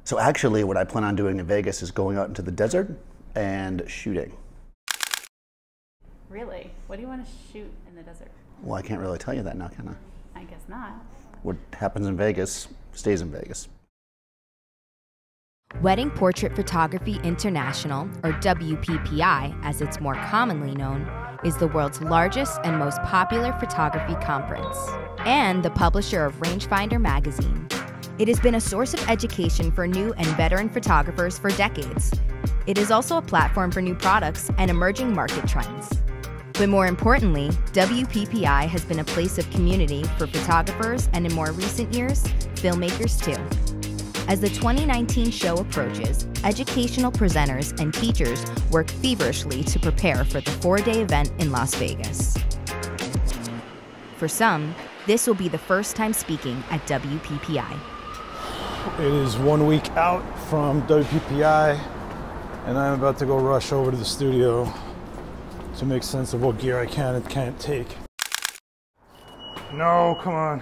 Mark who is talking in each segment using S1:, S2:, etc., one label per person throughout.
S1: So actually what I plan on doing in Vegas is going out into the desert and shooting.
S2: Really? What do you want to shoot in the desert?
S1: Well, I can't really tell you that now, can I?
S2: I guess not.
S1: What happens in Vegas stays in Vegas.
S3: Wedding Portrait Photography International, or WPPI as it's more commonly known, is the world's largest and most popular photography conference, and the publisher of Rangefinder magazine. It has been a source of education for new and veteran photographers for decades. It is also a platform for new products and emerging market trends. But more importantly, WPPI has been a place of community for photographers and in more recent years, filmmakers too. As the 2019 show approaches, educational presenters and teachers work feverishly to prepare for the 4-day event in Las Vegas. For some, this will be the first time speaking at WPPI.
S4: It is 1 week out from WPPI, and I'm about to go rush over to the studio to make sense of what gear I can and can't take. No, come on.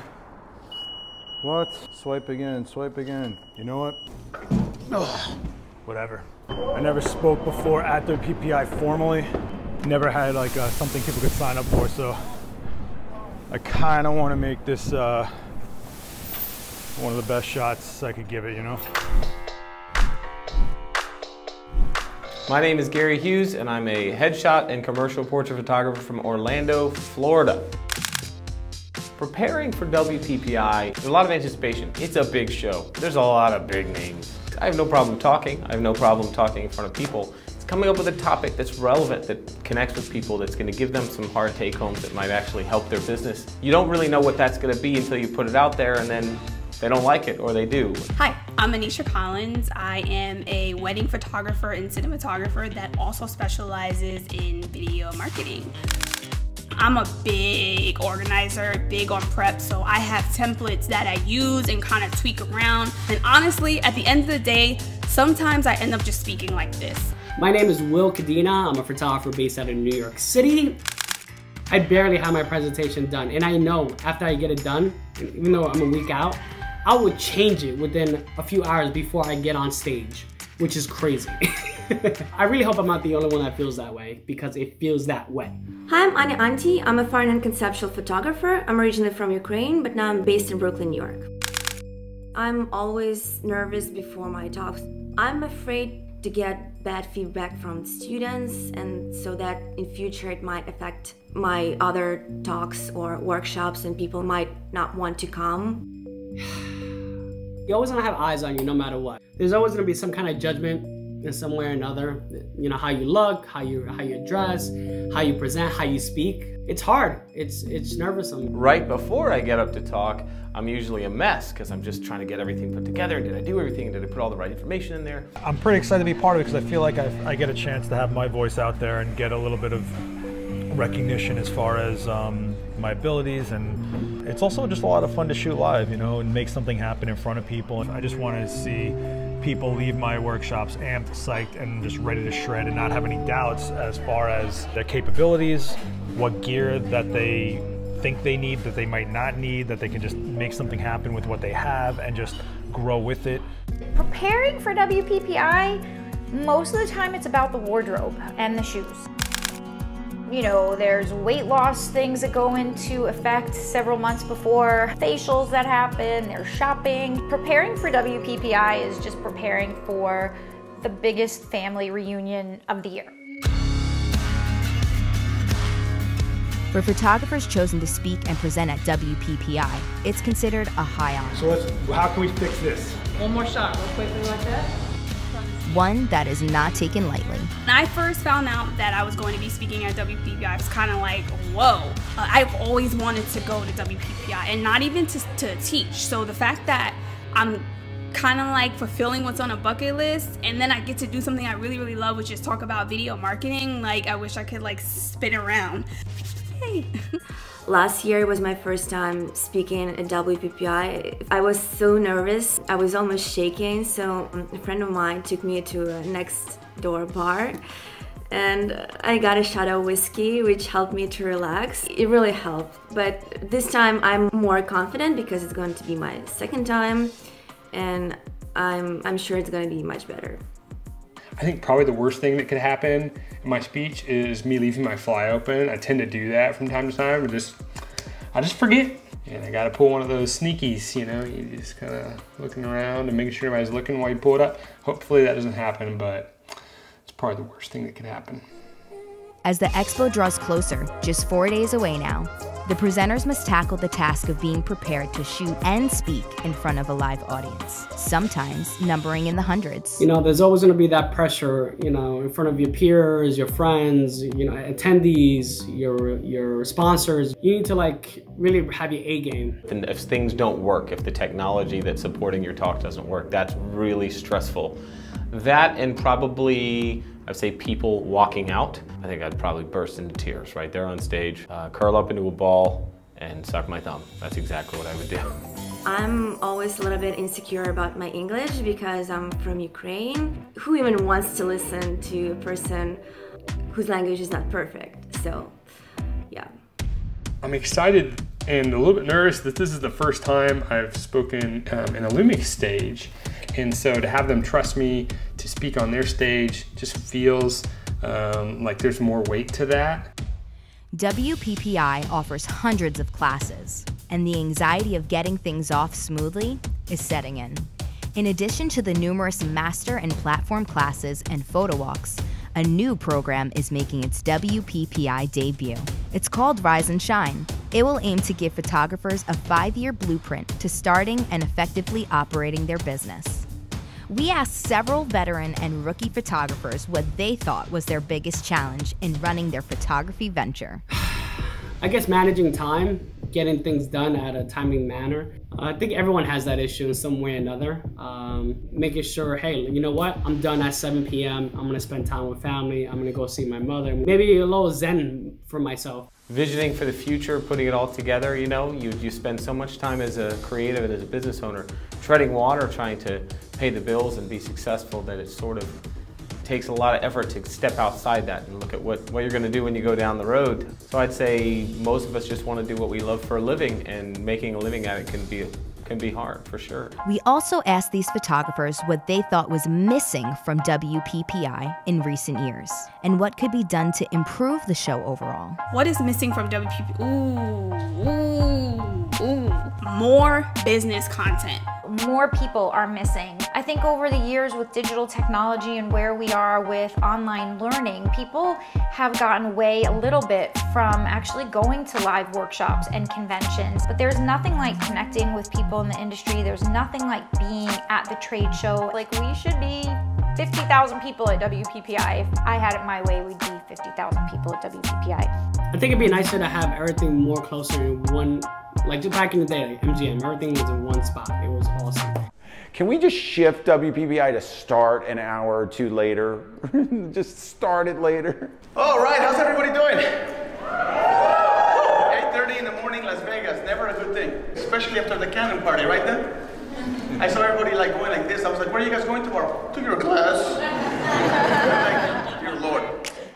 S4: What? Swipe again, swipe again. You know what? Ugh. Whatever. I never spoke before at the PPI formally. Never had like something people could sign up for, so I kind of want to make this one of the best shots I could give it, you know?
S5: My name is Gary Hughes, and I'm a headshot and commercial portrait photographer from Orlando, Florida. Preparing for WPPI, there's a lot of anticipation. It's a big show. There's a lot of big names. I have no problem talking. I have no problem talking in front of people. It's coming up with a topic that's relevant, that connects with people, that's going to give them some hard take-homes that might actually help their business. You don't really know what that's going to be until you put it out there, and then they don't like it, or they do.
S6: Hi, I'm Anesha Collins. I am a wedding photographer and cinematographer that also specializes in video marketing. I'm a big organizer, big on prep, so I have templates that I use and kind of tweak around. And honestly, at the end of the day, sometimes I end up just speaking like this.
S7: My name is Cadena. I'm a photographer based out of New York City. I barely have my presentation done, and I know after I get it done, even though I'm a week out, I would change it within a few hours before I get on stage, which is crazy. I really hope I'm not the only one that feels that way, because it feels that way.
S8: Hi, I'm Anya. I'm a foreign and conceptual photographer. I'm originally from Ukraine, but now I'm based in Brooklyn, New York. I'm always nervous before my talks. I'm afraid to get bad feedback from students, and so that in future it might affect my other talks or workshops and people might not want to come.
S7: You always want to have eyes on you no matter what. There's always going to be some kind of judgment in some way or another. You know, how you look, how you dress, how you present, how you speak. It's hard. It's nervesome.
S5: Right before I get up to talk, I'm usually a mess because I'm just trying to get everything put together. Did I do everything? Did I put all the right information in there?
S4: I'm pretty excited to be part of it because I feel like I get a chance to have my voice out there and get a little bit of recognition as far as my abilities, and it's also just a lot of fun to shoot live, you know, and make something happen in front of people. I just want to see people leave my workshops amped, psyched, and just ready to shred and not have any doubts as far as their capabilities, what gear that they think they need, that they might not need, that they can just make something happen with what they have and just grow with it.
S9: Preparing for WPPI, most of the time it's about the wardrobe and the shoes. You know, there's weight loss things that go into effect several months before, facials that happen, there's shopping. Preparing for WPPI is just preparing for the biggest family reunion of the year.
S3: For photographers chosen to speak and present at WPPI, it's considered a high honor.
S4: So how can we fix this?
S2: One more shot, real quickly like that.
S3: One that is not taken lightly.
S6: When I first found out that I was going to be speaking at WPPI, I was kind of like, whoa. I've always wanted to go to WPPI and not even to teach. So the fact that I'm kind of like fulfilling what's on a bucket list, and then I get to do something I really, really love, which is talk about video marketing, like I wish I could like spin around. Hey.
S8: Last year was my first time speaking at WPPI. I was so nervous, I was almost shaking, so a friend of mine took me to a next door bar and I got a shot of whiskey, which helped me to relax. It really helped, but this time I'm more confident because it's going to be my second time, and I'm sure it's going to be much better.
S10: I think probably the worst thing that could happen in my speech is me leaving my fly open. I tend to do that from time to time, I just forget. And I gotta pull one of those sneakies, you know, you just kind of looking around and making sure everybody's looking while you pull it up. Hopefully that doesn't happen, but it's probably the worst thing that could happen.
S3: As the expo draws closer, just 4 days away now, the presenters must tackle the task of being prepared to shoot and speak in front of a live audience, sometimes numbering in the hundreds.
S7: You know, there's always gonna be that pressure, you know, in front of your peers, your friends, you know, attendees, your sponsors. You need to like really have your A game.
S5: And if things don't work, if the technology that's supporting your talk doesn't work, that's really stressful. That and probably, I'd say people walking out. I think I'd probably burst into tears right there on stage, curl up into a ball and suck my thumb. That's exactly what I would do.
S8: I'm always a little bit insecure about my English because I'm from Ukraine. Who even wants to listen to a person whose language is not perfect? So, yeah.
S10: I'm excited and a little bit nervous that this is the first time I've spoken in a Lumix stage. And so to have them trust me to speak on their stage just feels like there's more weight to that.
S3: WPPI offers hundreds of classes, and the anxiety of getting things off smoothly is setting in. In addition to the numerous master and platform classes and photo walks, a new program is making its WPPI debut. It's called Rise and Shine. It will aim to give photographers a 5-year blueprint to starting and effectively operating their business. We asked several veteran and rookie photographers what they thought was their biggest challenge in running their photography venture.
S7: I guess managing time, getting things done at a timely manner. I think everyone has that issue in some way or another. Making sure, hey, you know what? I'm done at 7 p.m. I'm gonna spend time with family. I'm gonna go see my mother. Maybe a little zen for myself.
S5: Visioning for the future, putting it all together, you know, you spend so much time as a creative and as a business owner treading water, trying to pay the bills and be successful, that it sort of takes a lot of effort to step outside that and look at what you're going to do when you go down the road. So I'd say most of us just want to do what we love for a living, and making a living at it can be hard, for sure.
S3: We also asked these photographers what they thought was missing from WPPI in recent years, and what could be done to improve the show overall.
S6: What is missing from WPPI? More business content.
S9: More people are missing. I think over the years with digital technology and where we are with online learning, people have gotten away a little bit from actually going to live workshops and conventions. But there's nothing like connecting with people in the industry. There's nothing like being at the trade show. Like, we should be 50,000 people at WPPI. If I had it my way, we'd be 50,000 people at WPPI.
S7: I think it'd be nicer to have everything more closer in one, like just back in the day, like MGM, everything was in one spot. It was awesome.
S11: Can we just shift WPPI to start an hour or two later? Just start it later.
S12: All right, how's everybody doing? 8:30 in the morning, Las Vegas, never a good thing. Especially after the cannon party, right then? I saw everybody like going like this. I was like, where are you guys going tomorrow? To your class. Like, dear Lord.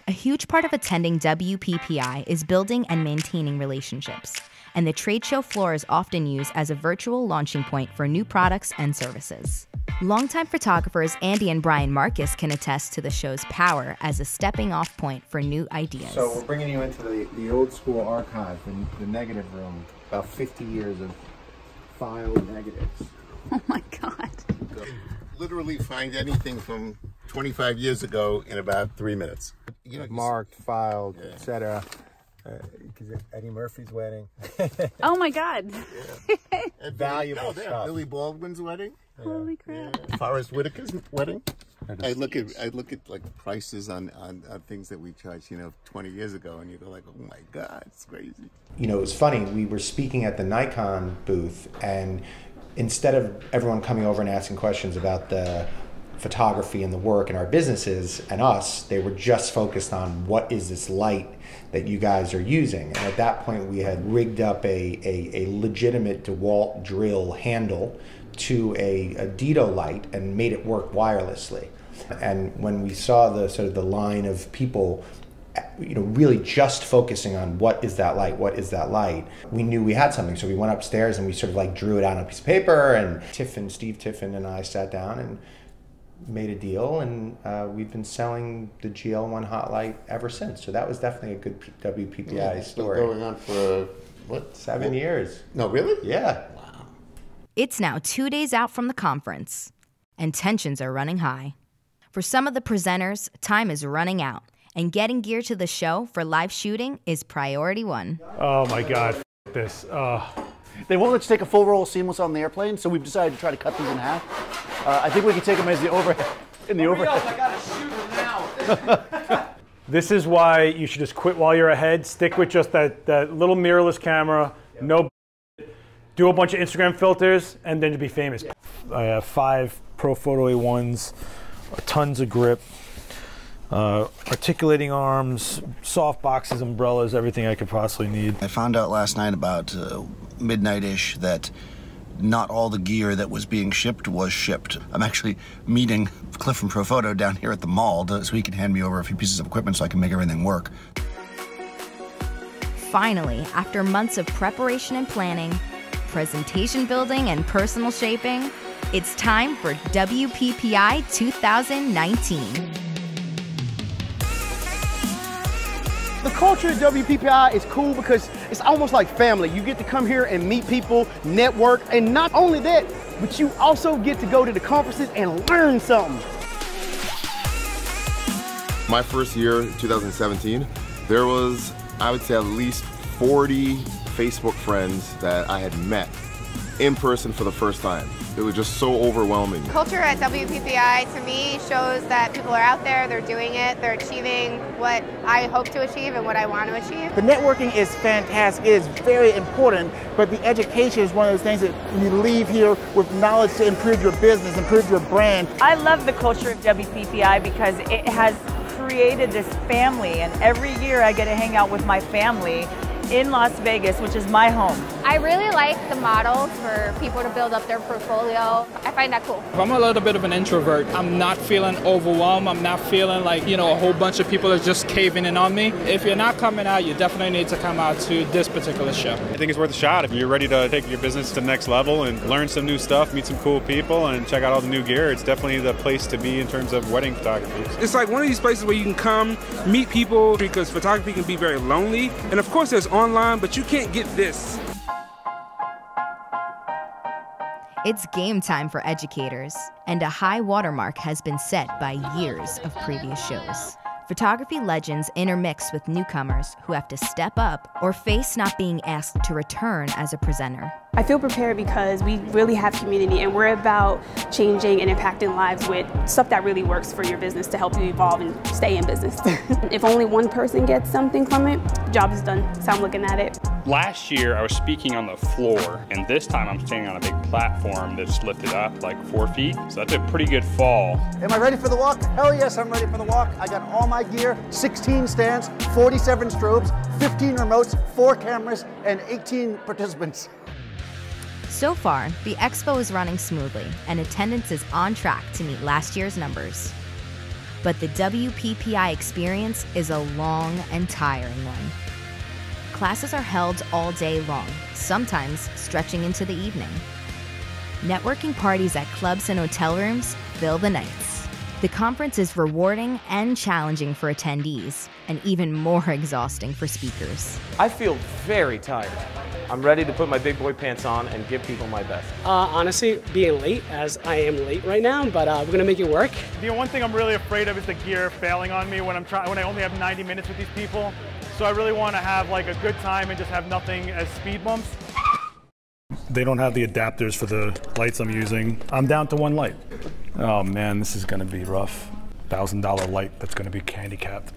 S3: A huge part of attending WPPI is building and maintaining relationships, and the trade show floor is often used as a virtual launching point for new products and services. Longtime photographers Andy and Brian Marcus can attest to the show's power as a stepping off point for new ideas.
S13: So we're bringing you into the old school archive, the negative room, about 50 years of filed negatives.
S14: Oh my God.
S15: Literally find anything from 25 years ago in about 3 minutes.
S13: You know, marked, filed, yeah, etc. Eddie Murphy's wedding.
S14: Oh my God.
S15: Yeah.
S13: Valuable stuff.
S15: Billy Baldwin's wedding.
S14: Yeah. Holy crap.
S15: Yeah. Forrest Whitaker's wedding. I look at like prices on things that we charged, 20 years ago, and you go like, oh my God, it's crazy.
S16: You know, it was funny. We were speaking at the Nikon booth, and instead of everyone coming over and asking questions about the photography and the work and our businesses and us, they were just focused on what is this light that you guys are using. And at that point, we had rigged up a legitimate DeWalt drill handle to a Dito light and made it work wirelessly. And when we saw the line of people really just focusing on what is that light, what is that light, we knew we had something. So we went upstairs and we sort of like drew it out on a piece of paper, and Steve Tiffin and I sat down and made a deal, and we've been selling the GL1 hot light ever since. So that was definitely a good WPPI story.
S15: Going on for, what?
S16: 7 years.
S15: No, really?
S16: Yeah.
S3: It's now 2 days out from the conference, and tensions are running high. For some of the presenters, time is running out, and getting gear to the show for live shooting is priority one.
S4: Oh my God, this.
S1: They won't let you take a full roll of seamless on the airplane, so we've decided to try to cut these in half. I think we can take them as the overhead.
S5: I gotta shoot now.
S4: This is why you should just quit while you're ahead. Stick with just that little mirrorless camera. No. Do a bunch of Instagram filters, and then to be famous. I have 5 Pro Photo A1s, tons of grip, articulating arms, soft boxes, umbrellas, everything I could possibly need.
S1: I found out last night about midnight-ish that not all the gear that was being shipped was shipped. I'm actually meeting Cliff from Pro Photo down here at the mall so he can hand me over a few pieces of equipment so I can make everything work.
S3: Finally, after months of preparation and planning, presentation building and personal shaping, it's time for WPPI 2019.
S12: The culture at WPPI is cool because it's almost like family. You get to come here and meet people, network, and not only that, but you also get to go to the conferences and learn something.
S17: My first year, 2017, there was, I would say, at least 40 Facebook friends that I had met in person for the first time. It was just so overwhelming.
S18: Culture at WPPI to me shows that people are out there, they're doing it, they're achieving what I hope to achieve and what I want to achieve.
S12: The networking is fantastic, it is very important, but the education is one of those things that you leave here with knowledge to improve your business, improve your brand.
S19: I love the culture of WPPI because it has created this family, and every year I get to hang out with my family in Las Vegas, which is my home.
S18: I really like the model for people to build up their portfolio. I find that cool.
S20: I'm a little bit of an introvert. I'm not feeling overwhelmed. I'm not feeling like, a whole bunch of people are just caving in on me. If you're not coming out, you definitely need to come out to this particular show.
S21: I think it's worth a shot if you're ready to take your business to the next level and learn some new stuff, meet some cool people, and check out all the new gear. It's definitely the place to be in terms of wedding photography.
S22: It's like one of these places where you can come, meet people, because photography can be very lonely. And of course there's online, but you can't get this.
S3: It's game time for educators, and a high watermark has been set by years of previous shows. Photography legends intermix with newcomers who have to step up or face not being asked to return as a presenter.
S6: I feel prepared because we really have community and we're about changing and impacting lives with stuff that really works for your business to help you evolve and stay in business. If only one person gets something from it, job is done. So I'm looking at it.
S23: Last year I was speaking on the floor, and this time I'm standing on a big platform that's lifted up like 4 feet. So that's a pretty good fall.
S1: Am I ready for the walk? Hell yes, I'm ready for the walk. I got all my gear, 16 stands, 47 strobes, 15 remotes, 4 cameras, and 18 participants.
S3: So far, the expo is running smoothly, and attendance is on track to meet last year's numbers. But the WPPI experience is a long and tiring one. Classes are held all day long, sometimes stretching into the evening. Networking parties at clubs and hotel rooms fill the nights. The conference is rewarding and challenging for attendees, and even more exhausting for speakers.
S5: I feel very tired. I'm ready to put my big boy pants on and give people my best.
S7: Honestly, being late, as I am late right now, but we're gonna make it work.
S4: The one thing I'm really afraid of is the gear failing on me when I only have 90 minutes with these people. So I really want to have like a good time and just have nothing as speed bumps. They don't have the adapters for the lights I'm using. I'm down to 1 light. Oh man, this is gonna be rough. $1,000 light that's gonna be handicapped.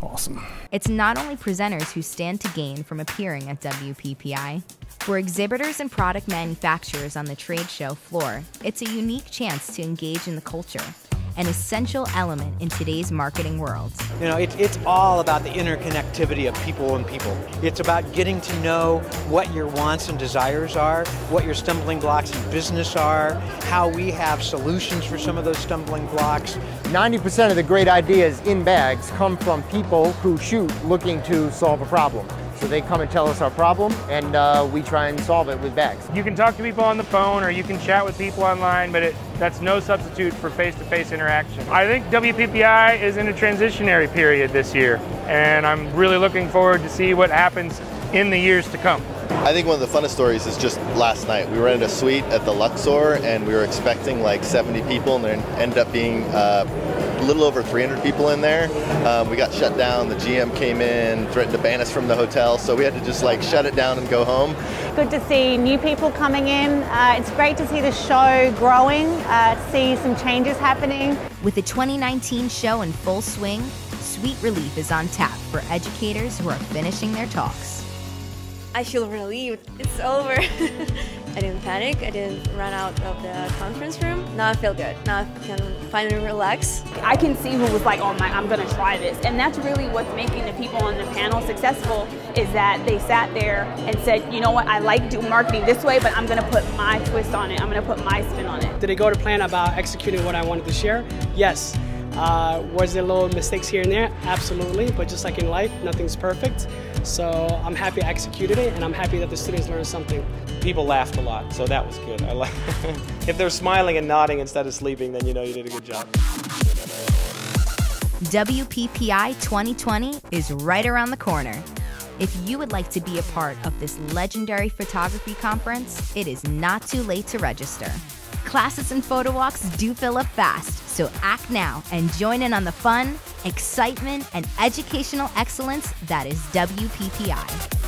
S4: Awesome.
S3: It's not only presenters who stand to gain from appearing at WPPI. For exhibitors and product manufacturers on the trade show floor, it's a unique chance to engage in the culture an essential element in today's marketing world.
S2: You know, it's all about the interconnectivity of people and people. It's about getting to know what your wants and desires are, what your stumbling blocks in business are, how we have solutions for some of those stumbling blocks.
S12: 90% of the great ideas in bags come from people who shoot looking to solve a problem. So they come and tell us our problem, and we try and solve it with bags.
S8: You can talk to people on the phone or you can chat with people online, but that's no substitute for face-to-face interaction. I think WPPI is in a transitionary period this year, and I'm really looking forward to see what happens in the years to come.
S10: I think one of the funnest stories is just last night. We rented a suite at the Luxor, and we were expecting like 70 people, and there ended up being a little over 300 people in there. We got shut down. The GM came in, threatened to ban us from the hotel, so we had to just like shut it down and go home.
S24: Good to see new people coming in. It's great to see the show growing, to see some changes happening.
S3: With the 2019 show in full swing, Sweet Relief is on tap for educators who are finishing their talks.
S25: I feel relieved. It's over. I didn't panic. I didn't run out of the conference room. Now I feel good. Now I can finally relax.
S6: I can see who was like, oh my, I'm gonna try this. And that's really what's making the people on the panel successful, is that they sat there and said, you know what, I like doing marketing this way, but I'm gonna put my twist on it. I'm gonna put my spin on it.
S7: Did it go to plan about executing what I wanted to share? Yes. Was there little mistakes here and there? Absolutely, but just like in life, nothing's perfect. So I'm happy I executed it, and I'm happy that the students learned something.
S5: People laughed a lot, so that was good. If they're smiling and nodding instead of sleeping, then you know you did a good job.
S3: WPPI 2020 is right around the corner. If you would like to be a part of this legendary photography conference, it is not too late to register. Classes and photo walks do fill up fast, so act now and join in on the fun, excitement, and educational excellence that is WPPI.